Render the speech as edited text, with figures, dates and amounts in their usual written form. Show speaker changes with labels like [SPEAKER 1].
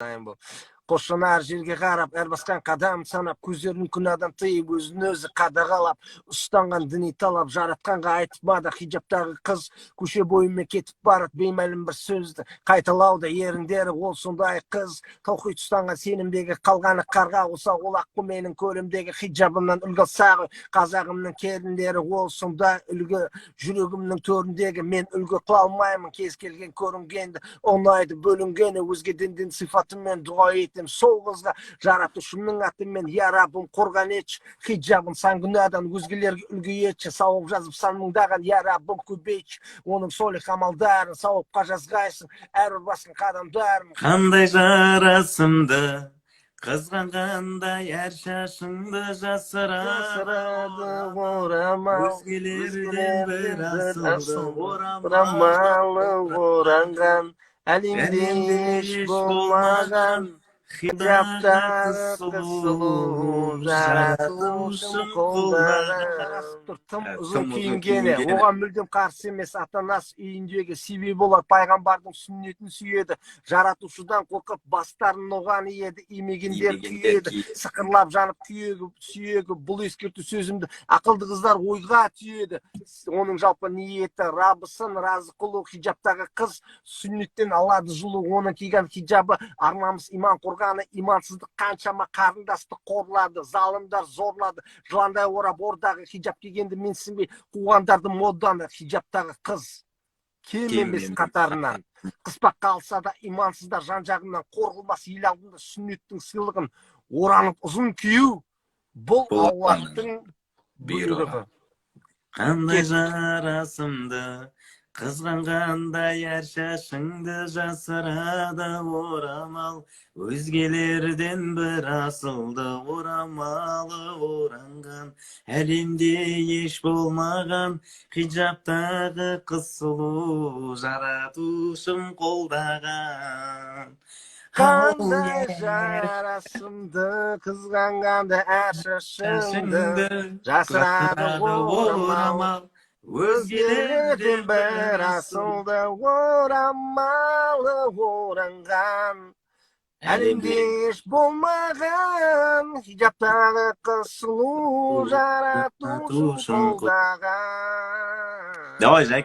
[SPEAKER 1] bu. Qo'shni har yerga qarab, er bosgan qadam sanab, ko'zlarini kundan tiyib, o'zini o'zi qadag'alab, ustangan diniy talab, jaratqanga aytmadi hijobdagi qiz, ko'cha bo'yima ketib borib, bema'lum bir so'zni qaytalauda yerinderi ol sonday qiz, tawhid ustangan senimdagi qalgani qarg'a olsa, olaqqa mening ko'limdagi hijobimdan ulg'atsag'i, qazag'imning kelinderi ol sonday ulg'i, yuragimning to'rindagi men ulg'i qila olmayman, kez kelgan ko'ringanda, onaydı bölüngeni, o'zga din sifatimmen duo etdim. Sol kızga jaratuşumның atымен ya Rabbim qo'rgan etch hijabim san gunohdan o'zgalarga ulgu etch savob жазып san mingdagan ya Rabbim ko'paych оның solih amaldарын savobqa жазғайсың әр басқан qadamdарын
[SPEAKER 2] Qanday jarasымды qizg'anganday әр шашыңды жасырады
[SPEAKER 1] oramал
[SPEAKER 2] өзгелерден бір асылды
[SPEAKER 1] oramалы orangan Elimde iş bulmadan hicaptағы қысылу жаратушым қолдаған тым ұзын киінгені оған мүлдем қарсы емес ата-анасы үйіндегі себебі болар пайғамбардың сүннетін сүйеді жаратушыдан қорқып бастарын оған иеді имегендер күйеді сықырлап жанып сүйегі бұл ескерту сөзімді ақылды қыздар ойға түйеді оның жалпы ниеті рабысын разы қылу хижаптағы қыз сүннеттен алады жылу оның киген хижабы арнамыз иман қорғаны имансыздық қаншама қарындасты қорлады залымдар зорлады жыландай орап ордағы хижап кигенді менсінбей қуғандарды моданы хижаптағы қыз кем емес қатарынан қыспаққа алса да имансыздар жан жағынан қорғылмас ел алдында сүннеттің сыйлығын оранып ұзын кию бұл Аллахтың бұйрығы.
[SPEAKER 2] Қандай жарасымды қызғанғандай әр шашыңды жасырады орамал өзгелерден бір асылды орамалы оранған әлемде еш болмаған хижаптағы қыз сұлу жаратушым қолдаған.
[SPEAKER 1] Қандай жарасымды қызғанғанда әр шашыңды жасырады орамал өзгелерден бір асылды орамалы оранған әлемде еш болмаған хижаптағы қыз сұлу жаратушым қолдаған.
[SPEAKER 2] Давай, Жак.